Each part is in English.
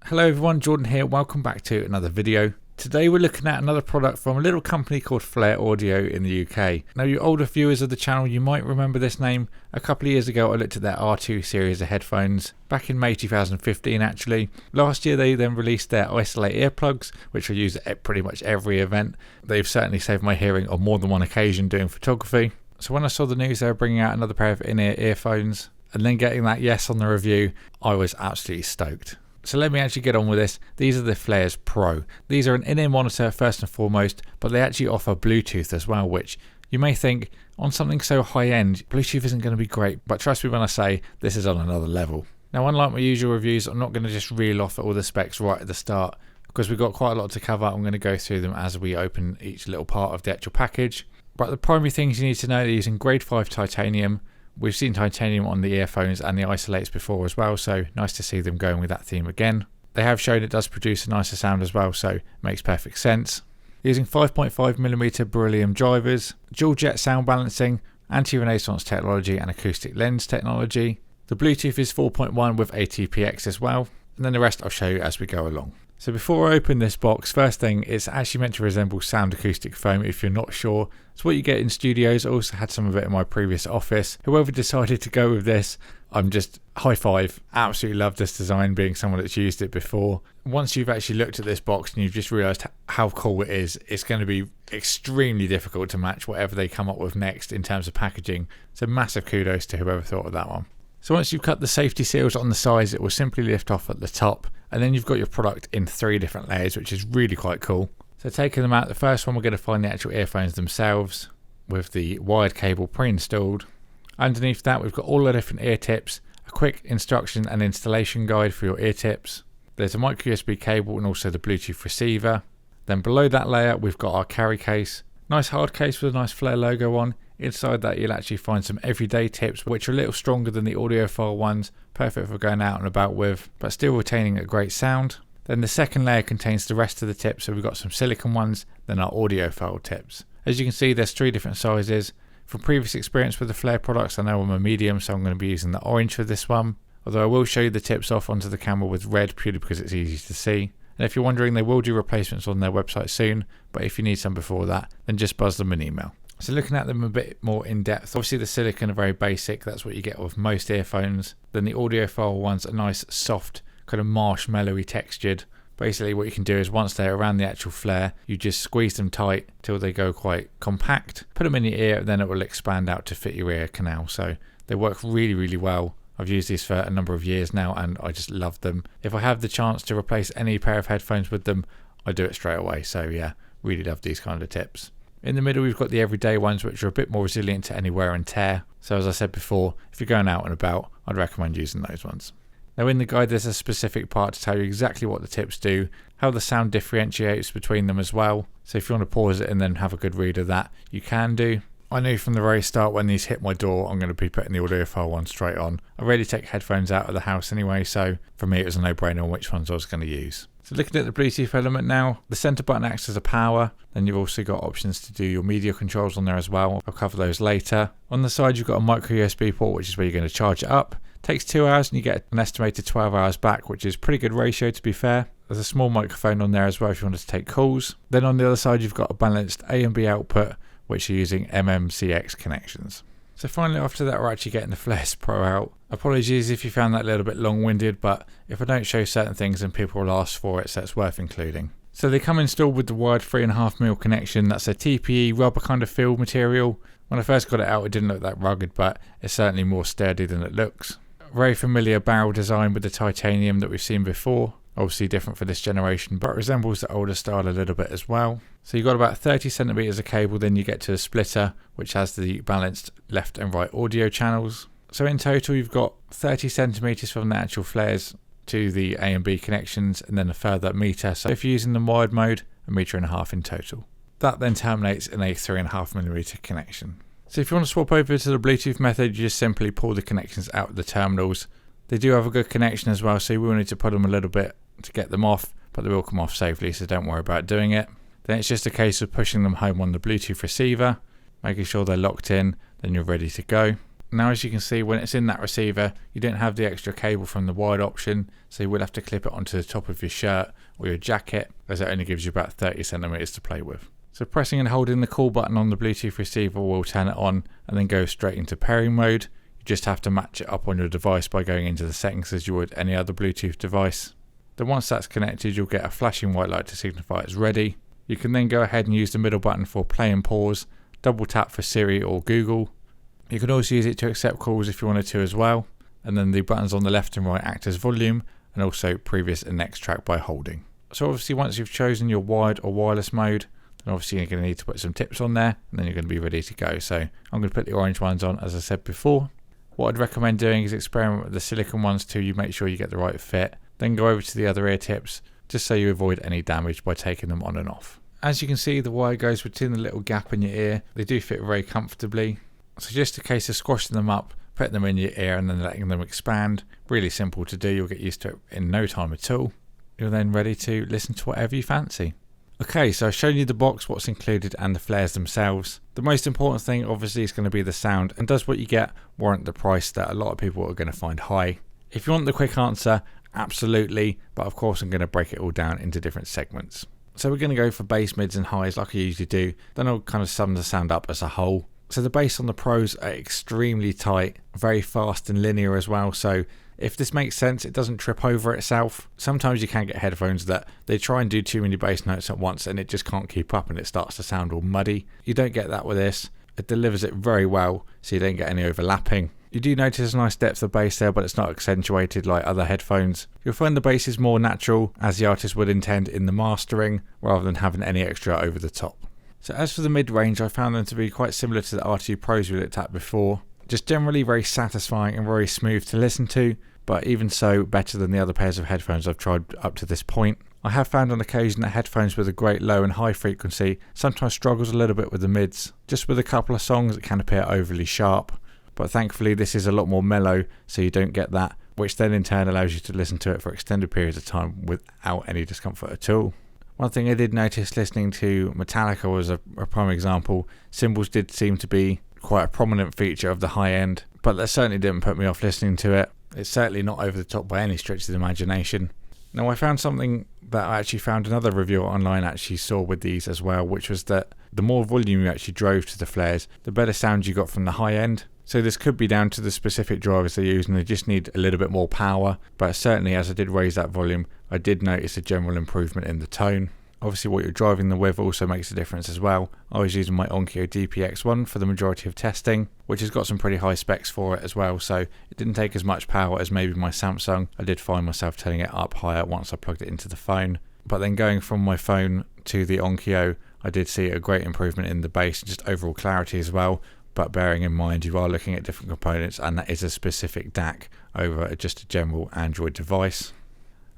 Hello everyone, Jordan here. Welcome back to another video. Today we're looking at another product from a little company called Flare Audio in the UK. Now, you older viewers of the channel, you might remember this name. A couple of years ago I looked at their R2 series of headphones, back in May 2015 actually. Last year they then released their Isolate earplugs, which I use at pretty much every event. They've certainly saved my hearing on more than one occasion doing photography. So when I saw the news they were bringing out another pair of in-ear earphones, and then getting that yes on the review, I was absolutely stoked. So let me actually get on with this. These are the Flares Pro. These are an in-ear monitor first and foremost, but they actually offer Bluetooth as well, which you may think on something so high-end, Bluetooth isn't going to be great, but trust me when I say this is on another level. Now, unlike my usual reviews, I'm not going to just reel off all the specs right at the start, because we've got quite a lot to cover. I'm going to go through them as we open each little part of the actual package. But the primary things you need to know, they're using grade 5 titanium. We've seen titanium on the earphones and the isolates before as well, so nice to see them going with that theme again. They have shown it does produce a nicer sound as well, so makes perfect sense. Using 5.5mm beryllium drivers, dual jet sound balancing, anti-renaissance technology and acoustic lens technology. The Bluetooth is 4.1 with ATPX as well, and then the rest I'll show you as we go along. So before I open this box, first thing, it's actually meant to resemble sound acoustic foam if you're not sure. It's what you get in studios. I also had some of it in my previous office. Whoever decided to go with this, I'm just high five. Absolutely love this design, being someone that's used it before. Once you've actually looked at this box and you've just realised how cool it is, it's going to be extremely difficult to match whatever they come up with next in terms of packaging. So massive kudos to whoever thought of that one. So once you've cut the safety seals on the sides, it will simply lift off at the top, and then you've got your product in 3 different layers, which is really quite cool. So taking them out, the first one we're going to find the actual earphones themselves with the wired cable pre-installed. Underneath that we've got all the different ear tips, a quick instruction and installation guide for your ear tips. There's a micro USB cable and also the Bluetooth receiver. Then below that layer we've got our carry case. Nice hard case with a nice Flare logo on. Inside that you'll actually find some everyday tips which are a little stronger than the audiophile ones, perfect for going out and about with, but still retaining a great sound. Then the second layer contains the rest of the tips, so we've got some silicone ones, then our audiophile tips. As you can see, there's 3 different sizes. From previous experience with the Flare products, I know I'm a medium, so I'm going to be using the orange for this one. Although I will show you the tips off onto the camera with red purely because it's easy to see. And if you're wondering, they will do replacements on their website soon, but if you need some before that, then just buzz them an email. So looking at them a bit more in depth, obviously the silicone are very basic, that's what you get with most earphones. Then the audiophile ones are nice, soft, kind of marshmallowy textured. Basically what you can do is once they're around the actual Flare, you just squeeze them tight till they go quite compact. Put them in your ear, then it will expand out to fit your ear canal. So they work really, really well. I've used these for a number of years now and I just love them. If I have the chance to replace any pair of headphones with them, I do it straight away. So yeah, really love these kind of tips. In the middle we've got the everyday ones which are a bit more resilient to any wear and tear. So as I said before, if you're going out and about, I'd recommend using those ones. Now in the guide there's a specific part to tell you exactly what the tips do, how the sound differentiates between them as well. So if you want to pause it and then have a good read of that, you can do. I knew from the very start when these hit my door I'm going to be putting the audiophile one straight on. I rarely take headphones out of the house anyway, so for me it was a no-brainer on which ones I was going to use. So looking at the Bluetooth element now, the centre button acts as a power, then you've also got options to do your media controls on there as well. I'll cover those later. On the side you've got a micro USB port which is where you're going to charge it up. Takes 2 hours and you get an estimated 12 hours back, which is a pretty good ratio to be fair. There's a small microphone on there as well if you wanted to take calls. Then on the other side you've got a balanced A and B output which are using MMCX connections. So finally after that we're actually getting the Flares Pro out. Apologies if you found that a little bit long-winded, but if I don't show certain things then people will ask for it, so it's worth including. So they come installed with the wired 3.5mm connection. That's a TPE rubber kind of feel material. When I first got it out it didn't look that rugged, but it's certainly more sturdy than it looks. Very familiar barrel design with the titanium that we've seen before. Obviously different for this generation, but resembles the older style a little bit as well. So you've got about 30 centimeters of cable, then you get to a splitter which has the balanced left and right audio channels. So in total you've got 30 centimeters from the actual Flares to the A and B connections, and then a further meter. So if you're using the wired mode, 1.5 meters in total. That then terminates in a 3.5mm connection. So if you want to swap over to the Bluetooth method, you just simply pull the connections out of the terminals. They do have a good connection as well, so you will need to put them a little bit to get them off, but they will come off safely, so don't worry about doing it. Then it's just a case of pushing them home on the Bluetooth receiver, making sure they're locked in, then you're ready to go. Now as you can see, when it's in that receiver, you don't have the extra cable from the wide option, so you will have to clip it onto the top of your shirt or your jacket, as it only gives you about 30 centimeters to play with. So pressing and holding the call button on the Bluetooth receiver will turn it on and then go straight into pairing mode. You just have to match it up on your device by going into the settings as you would any other Bluetooth device. Then once that's connected, you'll get a flashing white light to signify it's ready. You can then go ahead and use the middle button for play and pause, double tap for Siri or Google. You can also use it to accept calls if you wanted to as well, and then the buttons on the left and right act as volume and also previous and next track by holding. So obviously once you've chosen your wired or wireless mode, then obviously you're going to need to put some tips on there and then you're going to be ready to go. So I'm going to put the orange ones on as I said before. What I'd recommend doing is experiment with the silicone ones too. You make sure you get the right fit, then go over to the other ear tips just so you avoid any damage by taking them on and off. As you can see, the wire goes between the little gap in your ear. They do fit very comfortably. So just a case of squashing them up, putting them in your ear and then letting them expand. Really simple to do, you'll get used to it in no time at all. You're then ready to listen to whatever you fancy. Okay, so I've shown you the box, what's included and the flares themselves. The most important thing obviously is going to be the sound, and does what you get warrant the price that a lot of people are going to find high? If you want the quick answer, absolutely, but of course I'm going to break it all down into different segments. So we're going to go for bass, mids and highs like I usually do, then I'll kind of sum the sound up as a whole. So the bass on the Pros are extremely tight, very fast and linear as well, so if this makes sense, it doesn't trip over itself. Sometimes you can get headphones that they try and do too many bass notes at once and it just can't keep up and it starts to sound all muddy. You don't get that with this. It delivers it very well, so you don't get any overlapping. You do notice a nice depth of bass there, but it's not accentuated like other headphones. You'll find the bass is more natural, as the artist would intend in the mastering, rather than having any extra over the top. So as for the mid-range, I found them to be quite similar to the R2 Pros we looked at before. Just generally very satisfying and very smooth to listen to, but even so better than the other pairs of headphones I've tried up to this point. I have found on occasion that headphones with a great low and high frequency sometimes struggles a little bit with the mids. Just with a couple of songs it can appear overly sharp, but thankfully this is a lot more mellow so you don't get that, which then in turn allows you to listen to it for extended periods of time without any discomfort at all. One thing I did notice listening to Metallica was a prime example. Cymbals did seem to be quite a prominent feature of the high end, but that certainly didn't put me off listening to it. It's certainly not over the top by any stretch of the imagination. Now I found something that I actually found another reviewer online actually saw with these as well, which was that the more volume you actually drove to the flares, the better sound you got from the high end. So this could be down to the specific drivers they use and they just need a little bit more power, but certainly as I did raise that volume, I did notice a general improvement in the tone. Obviously what you're driving them with also makes a difference as well. I was using my Onkyo DPX1 for the majority of testing, which has got some pretty high specs for it as well, so it didn't take as much power as maybe my Samsung. I did find myself turning it up higher once I plugged it into the phone. But then going from my phone to the Onkyo, I did see a great improvement in the bass and just overall clarity as well. But bearing in mind you are looking at different components and that is a specific DAC over just a general Android device.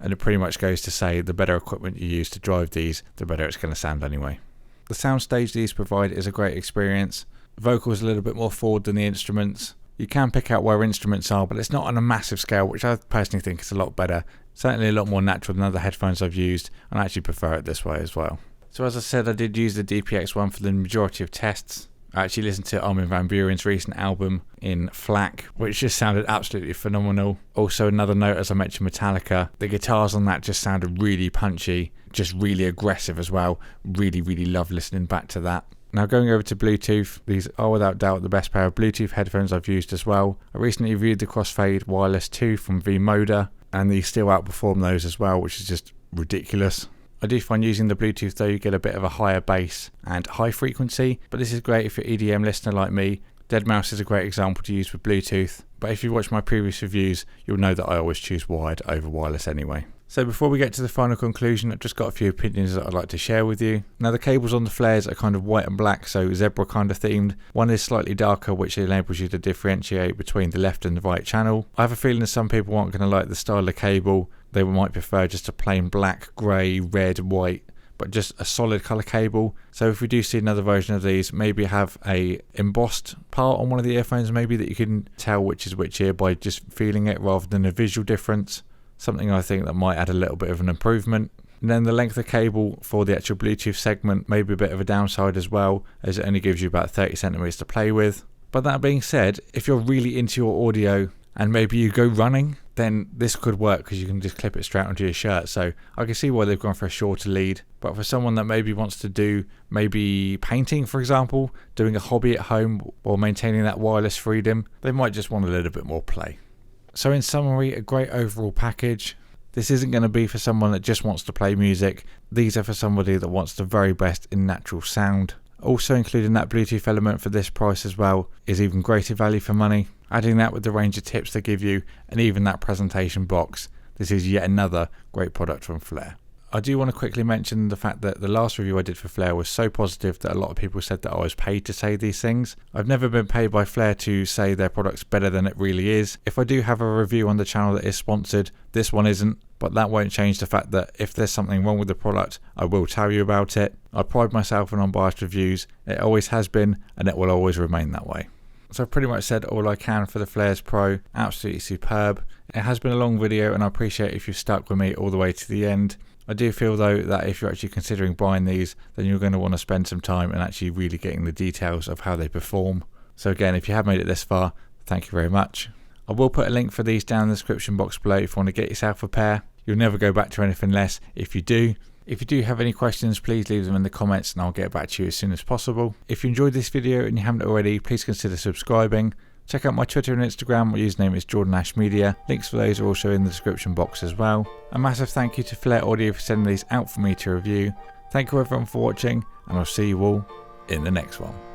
And it pretty much goes to say the better equipment you use to drive these, the better it's going to sound anyway. The soundstage these provide is a great experience. The vocals a little bit more forward than the instruments. You can pick out where instruments are, but it's not on a massive scale, which I personally think is a lot better. Certainly a lot more natural than other headphones I've used, and I actually prefer it this way as well. So as I said, I did use the DPX1 for the majority of tests. I actually listened to Armin van Buuren's recent album in FLAC, which just sounded absolutely phenomenal. Also another note, as I mentioned Metallica, the guitars on that just sounded really punchy, just really aggressive as well. Really love listening back to that. Now going over to Bluetooth, these are without doubt the best pair of Bluetooth headphones I've used as well. I recently reviewed the Crossfade Wireless 2 from V-Moda, and these still outperform those as well, which is just ridiculous. I do find using the Bluetooth though you get a bit of a higher bass and high frequency, but this is great if you're an EDM listener like me. Deadmau5 is a great example to use with Bluetooth, but if you watch my previous reviews you'll know that I always choose wired over wireless anyway. So before we get to the final conclusion, I've just got a few opinions that I'd like to share with you. Now the cables on the flares are kind of white and black, so zebra kind of themed. One is slightly darker, which enables you to differentiate between the left and the right channel. I have a feeling that some people aren't going to like the style of cable. They might prefer just a plain black, grey, red, white, but just a solid colour cable. So if we do see another version of these, maybe have a embossed part on one of the earphones maybe that you can tell which is which ear by just feeling it rather than a visual difference. Something I think that might add a little bit of an improvement. And then the length of cable for the actual Bluetooth segment may be a bit of a downside as well, as it only gives you about 30 centimeters to play with. But that being said, if you're really into your audio and maybe you go running, then this could work because you can just clip it straight onto your shirt. So I can see why they've gone for a shorter lead. But for someone that maybe wants to do maybe painting, for example, doing a hobby at home or maintaining that wireless freedom, they might just want a little bit more play. So in summary, a great overall package. This isn't going to be for someone that just wants to play music. These are for somebody that wants the very best in natural sound. Also including that Bluetooth element for this price as well is even greater value for money. Adding that with the range of tips they give you and even that presentation box, this is yet another great product from Flare. I do want to quickly mention the fact that the last review I did for Flare was so positive that a lot of people said that I was paid to say these things. I've never been paid by Flare to say their product's better than it really is. If I do have a review on the channel that is sponsored, this one isn't, but that won't change the fact that if there's something wrong with the product, I will tell you about it. I pride myself on unbiased reviews. It always has been, and it will always remain that way. So I've pretty much said all I can for the Flares Pro. Absolutely superb. It has been a long video, and I appreciate if you've stuck with me all the way to the end. I do feel though that if you're actually considering buying these, then you're going to want to spend some time and actually really getting the details of how they perform. So again, if you have made it this far, thank you very much. I will put a link for these down in the description box below if you want to get yourself a pair. You'll never go back to anything less if you do. If you do have any questions, please leave them in the comments and I'll get back to you as soon as possible. If you enjoyed this video and you haven't already, please consider subscribing. Check out my Twitter and Instagram. My username is Jordan Ash Media. Links for those are also in the description box as well. A massive thank you to Flare Audio for sending these out for me to review. Thank you everyone for watching, and I'll see you all in the next one.